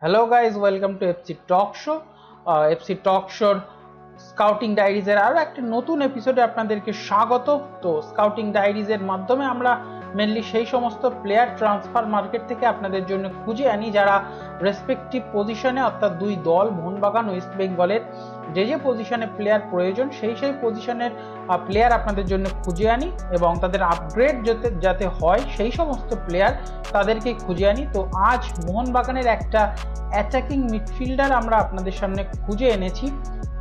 Hello guys, welcome to FC Talk Show. FC Talk Show scouting ডায়েরিজের আরও একটা নতুন এপিসোডে আপনাদেরকে স্বাগত। তো স্কাউটিং ডায়েরিজের মাধ্যমে আমরা মেনলি সেই সমস্ত প্লেয়ার ট্রান্সফার মার্কেট থেকে আপনাদের জন্য খুঁজে আনি যারা রেসপেক্টিভ পজিশনে, অর্থাৎ দুই দল মোহনবাগান ও ইস্ট বেঙ্গলের যে পজিশনে প্লেয়ার প্রয়োজন সেই পজিশনের প্লেয়ার আপনাদের জন্য খুঁজে আনি এবং তাদের আপগ্রেড যাতে হয় সেই সমস্ত প্লেয়ার তাদেরকে খুঁজে আনি। তো আজ মোহনবাগানের একটা অ্যাটাকিং মিডফিল্ডার আমরা আপনাদের সামনে খুঁজে এনেছি।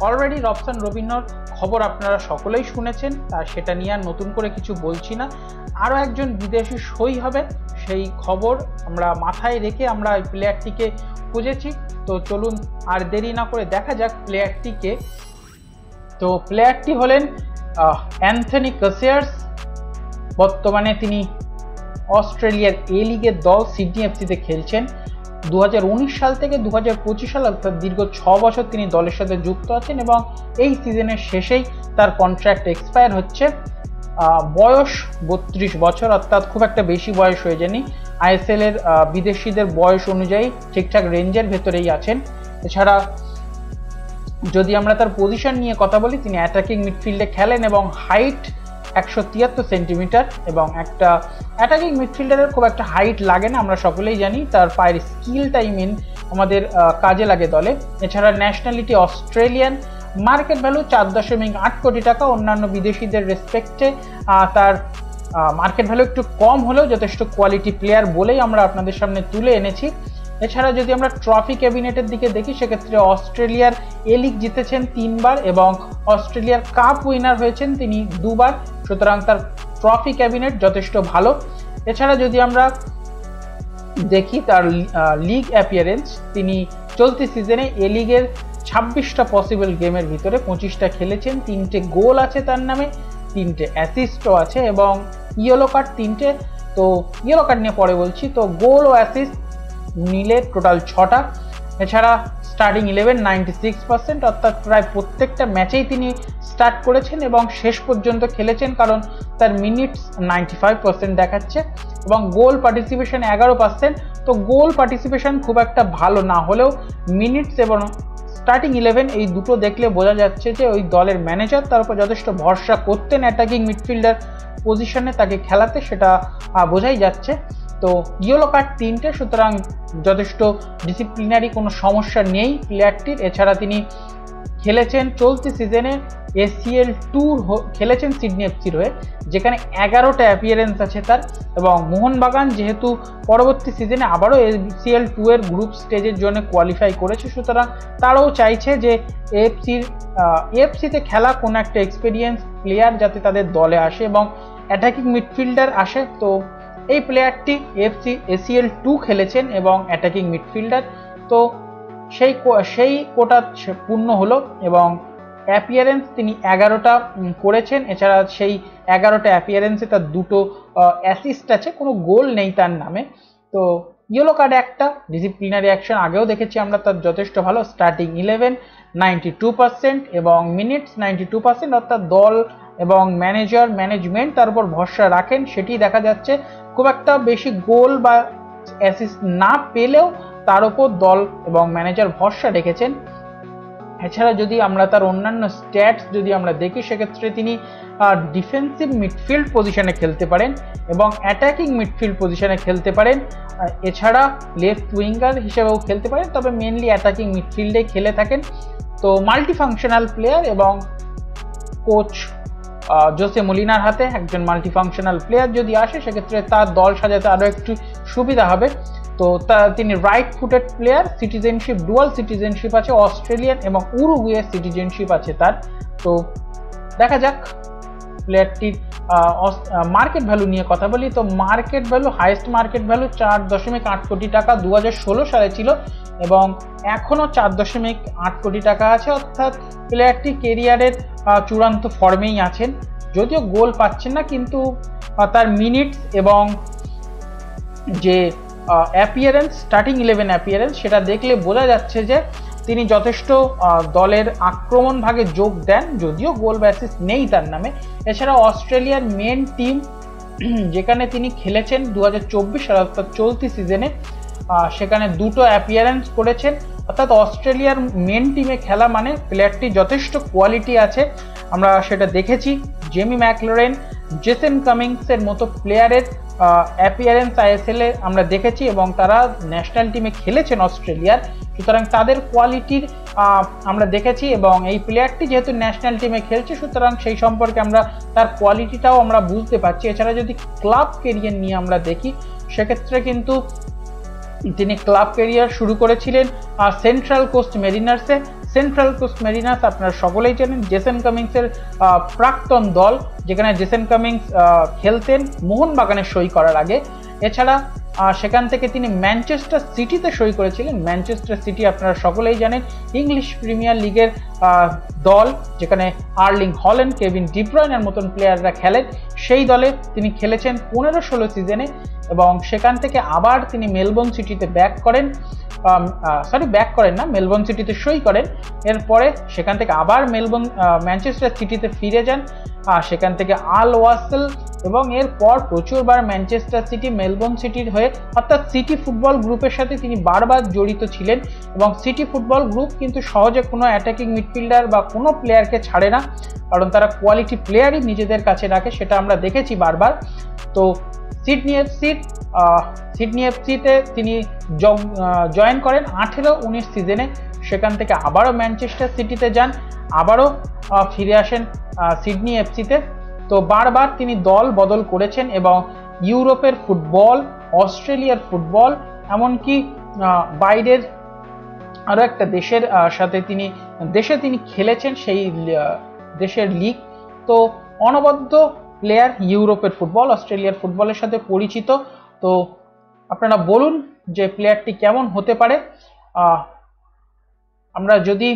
অলরেডি রবসান রবিনহর খবর আপনারা সকলেই শুনেছেন, সেটা নিয়ে আর নতুন করে কিছু বলছি না। আরও একজন বিদেশি সই হবে সেই খবর আমরা মাথায় রেখে আমরা এই প্লেয়ারটিকে খুঁজেছি। তো চলুন আর দেরি না করে দেখা যাক প্লেয়ারটিকে। তো প্লেয়ারটি হলেন অ্যান্থনি ক্যাসিয়ার্স। বর্তমানে তিনি অস্ট্রেলিয়ার এ লিগের দল সিডনি এফসিতে খেলছেন। 2019 সাল থেকে 2025 সাল অর্থাৎ দীর্ঘ 6 বছর তিনি দলের সাথে যুক্ত আছেন এবং এই সিজনের শেষেই তার কন্ট্রাক্ট এক্সপায়ার হচ্ছে। বয়স 32 বছর, অর্থাৎ খুব একটা বেশি বয়স হয়ে যায়নি। আইএসএল এর বিদেশিদের বয়স অনুযায়ী ঠিকঠাক রেঞ্জের ভেতরেই আছেন। এছাড়া যদি আমরা তার পজিশন নিয়ে কথা বলি, তিনি অ্যাটাকিং মিডফিল্ডে খেলেন এবং হাইট 173 সেন্টিমিটার এবং একটা অ্যাটাকিং মিডফিল্ডারের খুব একটা হাইট লাগে না, আমরা সকলেই জানি। তার পায়ের স্কিলটাই মেন আমাদের কাজে লাগে দলে। এছাড়া ন্যাশনালিটি অস্ট্রেলিয়ান, মার্কেট ভ্যালু 4.8 কোটি টাকা। অন্যান্য বিদেশিদের রেসপেক্টে তার মার্কেট ভ্যালু একটু কম হলেও যথেষ্ট কোয়ালিটি প্লেয়ার বলেই আমরা আপনাদের সামনে তুলে এনেছি। এছাড়া যদি আমরা ট্রফি ক্যাবিনেটের দিকে দেখি, সেক্ষেত্রে অস্ট্রেলিয়ার এ লিগ জিতেছেন 3 বার এবং অস্ট্রেলিয়ার কাপ উইনার হয়েছেন তিনি 2 বার। সুতরাং তার ট্রফি ক্যাবিনেট যথেষ্ট ভালো। এছাড়া যদি আমরা দেখি তার লিগ অ্যাপিয়ারেন্স, তিনি চলতি সিজনে এ লিগের 26টা পসিবল গেমের ভিতরে 25টা খেলেছেন। 3টে গোল আছে তার নামে, 3টে অ্যাসিস্টও আছে এবং ইয়েলো কার্ড 3টে। তো ইয়েলো কার্ড নিয়ে পরে বলছি। তো গোল ও অ্যাসিস্ট মিলে টোটাল 6টা। এছাড়া স্টার্টিং 11 96%, অর্থাৎ প্রায় প্রত্যেকটা ম্যাচেই তিনি স্টার্ট করেছেন এবং শেষ পর্যন্ত খেলেছেন, কারণ তার মিনিটস 95% দেখাচ্ছে এবং গোল পার্টিসিপেশন 11%। তো গোল পার্টিসিপেশন খুব একটা ভালো না হলেও মিনিটস এবং স্টার্টিং 11 এই দুটো দেখলে বোঝা যাচ্ছে যে ওই দলের ম্যানেজার তার উপর যথেষ্ট ভরসা করতেন অ্যাটাকিং মিডফিল্ডার পজিশনে তাকে খেলাতে, সেটা বোঝাই যাচ্ছে। তো ইয়েলো কার্ড 3টে, সুতরাং যথেষ্ট ডিসিপ্লিনারি কোনো সমস্যা নেই প্লেয়ারটির। এছাড়া তিনি খেলেছেন চলতি সিজনে ACL ট্যুর খেলেছেন সিডনি এফসির হয়ে, যেখানে 11টা অ্যাপিয়ারেন্স আছে তার। এবং মোহনবাগান যেহেতু পরবর্তী সিজনে আবারও ACL 2 এর গ্রুপ স্টেজের জন্য কোয়ালিফাই করেছে, সুতরাং তারাও চাইছে যে এফসিতে খেলা কোনো একটা এক্সপিরিয়েন্স প্লেয়ার যাতে তাদের দলে আসে এবং অ্যাটাকিং মিডফিল্ডার আসে। তো এই প্লেয়ারটি ACL 2 খেলেছেন এবং অ্যাটাকিং মিডফিল্ডার। তো সেই কোটা পূর্ণ হলো এবং অ্যাপিয়ারেন্স তিনি 11টা করেছেন। এছাড়া সেই 11টা অ্যাপিয়ারেন্সে তার 2টো অ্যাসিস্ট আছে, কোনো গোল নেই তার নামে। তো ইয়েলো কার্ড একটা, ডিসিপ্লিনারি অ্যাকশন আগেও দেখেছি আমরা তার যথেষ্ট ভালো। স্টার্টিং 11 92% এবং মিনিটস 92%, অর্থাৎ দল এবং ম্যানেজমেন্ট তার উপর ভরসা রাখেন, সেটি দেখা যাচ্ছে। খুব একটা বেশি গোল বা অ্যাসিস্ট না পেলেও তার উপর দল এবং ম্যানেজার ভরসা রেখেছেন। এছাড়া যদি আমরা তার অন্যান্য স্ট্যাটস যদি আমরা দেখি, সেক্ষেত্রে তিনি ডিফেন্সিভ মিডফিল্ড পজিশনে খেলতে পারেন এবং অ্যাটাকিং মিডফিল্ড পজিশনে খেলতে পারেন। এছাড়া লেফট উইঙ্গার হিসেবেও খেলতে পারেন, তবে মেনলি অ্যাটাকিং মিডফিল্ডে খেলে থাকেন। তো মাল্টিফাংশনাল প্লেয়ার এবং কোচ জোসে মলিনার হাতে একজন মাল্টিফাংশনাল প্লেয়ার যদি আসে, সেক্ষেত্রে তার দল সাজাতে আরও একটু সুবিধা হবে। তো তিনি right footed player, citizenship dual citizenship আছে, অস্ট্রেলিয়ান এবং উরুগুয়ের সিটিজেনশিপ আছে তার। তো দেখা যাক প্লেয়ারটির মার্কেট ভ্যালু নিয়ে কথা বলি। তো market value, highest market value 4.8 কোটি টাকা 2016 সালে ছিল এবং এখনও 4.8 কোটি টাকা আছে, অর্থাৎ প্লেয়ারটি কেরিয়ারের চূড়ান্ত ফর্মেই আছেন। যদিও গোল পাচ্ছেন না, কিন্তু তার মিনিটস এবং যে অ্যাপিয়ারেন্স, স্টার্টিং 11 অ্যাপিয়ারেন্স, সেটা দেখলে বোঝা যাচ্ছে যে তিনি যথেষ্ট দলের আক্রমণ ভাগে যোগ দেন, যদিও গোল বা অ্যাসিস্ট নেই তার নামে। এছাড়া অস্ট্রেলিয়ার মেন টিম যেখানে তিনি খেলেছেন 2024 সাল অর্থাৎ চলতি সিজনে, সেখানে 2টো অ্যাপিয়ারেন্স করেছেন। অর্থাৎ অস্ট্রেলিয়ার মেন টিমে খেলা মানে প্লেয়ারটি যথেষ্ট কোয়ালিটি আছে, আমরা সেটা দেখেছি। জেমি ম্যাকলোরেন, জেসন কামিংসের মতো প্লেয়ারের অ্যাপিয়ারেন্স আইএসএলে আমরা দেখেছি এবং তারা ন্যাশনাল টিমে খেলেছেন অস্ট্রেলিয়ার, সুতরাং তাদের কোয়ালিটির আমরা দেখেছি এবং এই প্লেয়ারটি যেহেতু ন্যাশনাল টিমে খেলছে সুতরাং সেই সম্পর্কে আমরা তার কোয়ালিটিটাও আমরা বুঝতে পারছি। এছাড়া যদি ক্লাব কেরিয়ার নিয়ে আমরা দেখি সেক্ষেত্রে কিন্তু তিনি ক্লাব কেরিয়ার শুরু করেছিলেন সেন্ট্রাল কোস্ট মেরিনার্সে। সেন্ট্রাল কোস্ট মেরিনার্স আপনারা সকলেই জানেন জেসন কামিংসের প্রাক্তন দল, যেখানে জেসন কামিংস খেলতেন মোহনবাগানে সই করার আগে। এছাড়া সেখান থেকে তিনি ম্যানচেস্টার সিটিতে সই করেছিলেন। ম্যানচেস্টার সিটি আপনারা সকলেই জানেন ইংলিশ প্রিমিয়ার লিগের দল, যেখানে আর্লিং হল্যান্ড, কেভিন ডি ব্রুইনের মতন প্লেয়াররা খেলেন। সেই দলে তিনি খেলেছেন 15-16 সিজনে এবং সেখান থেকে আবার তিনি মেলবোর্ন সিটিতে মেলবোর্ন সিটিতে সই করেন। এরপরে সেখান থেকে আবার ম্যানচেস্টার সিটিতে ফিরে যান, সেখান থেকে আল ওয়াসেল এবং এরপর প্রচুরবার ম্যানচেস্টার সিটি, মেলবোর্ন সিটির হয়ে অর্থাৎ সিটি ফুটবল গ্রুপের সাথে তিনি বারবার জড়িত ছিলেন এবং সিটি ফুটবল গ্রুপ কিন্তু সহজে কোনো অ্যাটাকিং মিডফিল্ডার বা কোনো প্লেয়ারকে ছাড়ে না, কারণ তারা কোয়ালিটি প্লেয়ারই নিজেদের কাছে রাখে, সেটা আমরা দেখেছি বারবার। তো সিডনি এফসিতে তিনি জয়েন করেন 18-19 সিজনে, সেখান থেকে আবারও ম্যানচেস্টার সিটিতে যান, আবারও ফিরে আসেন সিডনি এফসিতে। তো বারবার তিনি দল বদল করেছেন এবং ইউরোপের ফুটবল, অস্ট্রেলিয়ার ফুটবল, এমনকি বাইরের আরও একটা দেশের সাথে তিনি খেলেছেন, সেই দেশের লিগ। তো অনবদ্য প্লেয়ার, ইউরোপের ফুটবল, অস্ট্রেলিয়ার ফুটবলের সাথে পরিচিত। তো আপনারা বলুন যে প্লেয়ারটি কেমন হতে পারে। আমরা যদি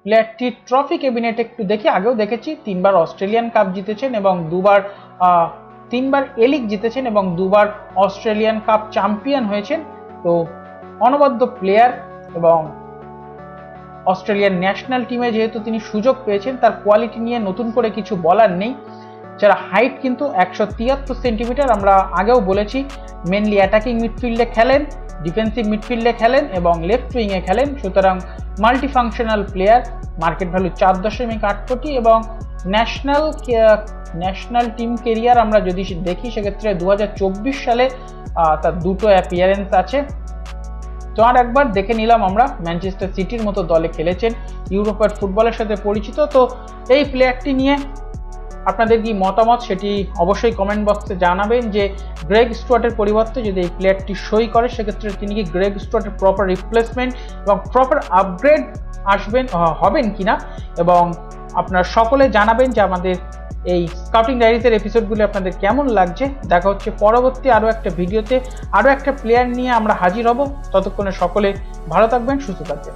প্লেয়ারটির ট্রফি ক্যাবিনেট একটু দেখি, আগেও দেখেছি 3বার অস্ট্রেলিয়ান কাপ জিতেছেন এবং 3বার এ লিগ জিতেছেন এবং 2বার অস্ট্রেলিয়ান কাপ চ্যাম্পিয়ন হয়েছেন। তো অনবদ্য প্লেয়ার এবং অস্ট্রেলিয়ান ন্যাশনাল টিমে যেহেতু তিনি সুযোগ পেয়েছেন, তার কোয়ালিটি নিয়ে নতুন করে কিছু বলার নেই। যারা হাইট কিন্তু 173 সেন্টিমিটার, আমরা আগেও বলেছি মেনলি অ্যাটাকিং মিডফিল্ডে খেলেন, ডিফেন্সিভ মিডফিল্ডে খেলেন এবং লেফট উইংয়ে খেলেন, সুতরাং মাল্টিফাংশনাল প্লেয়ার। মার্কেট ভ্যালু 4.8 কোটি এবং ন্যাশনাল টিম কেরিয়ার আমরা যদি দেখি সেক্ষেত্রে 2024 সালে তার 2টো অ্যাপিয়ারেন্স আছে। তো আর একবার দেখে নিলাম আমরা, ম্যানচেস্টার সিটির মতো দলে খেলেছেন, ইউরোপের ফুটবলের সাথে পরিচিত। তো এই প্লেয়ারটি নিয়ে আপনাদের কি মতামত সেটি অবশ্যই কমেন্ট বক্সে জানাবেন, যে গ্রেগ স্টুয়ার্টের পরিবর্তে যদি এই প্লেয়ারটি সই করে সেক্ষেত্রে তিনি কি গ্রেগ স্টুয়ার্টের প্রপার রিপ্লেসমেন্ট এবং প্রপার আপগ্রেড হবেন কিনা, এবং আপনারা সকলে জানাবেন যে আমাদের এই স্কাউটিং ডায়েরিজের এপিসোডগুলি আপনাদের কেমন লাগছে। দেখা হচ্ছে পরবর্তী আরও একটা ভিডিওতে, আরও একটা প্লেয়ার নিয়ে আমরা হাজির হব। ততক্ষণে সকলে ভালো থাকবেন, সুস্থ থাকবেন।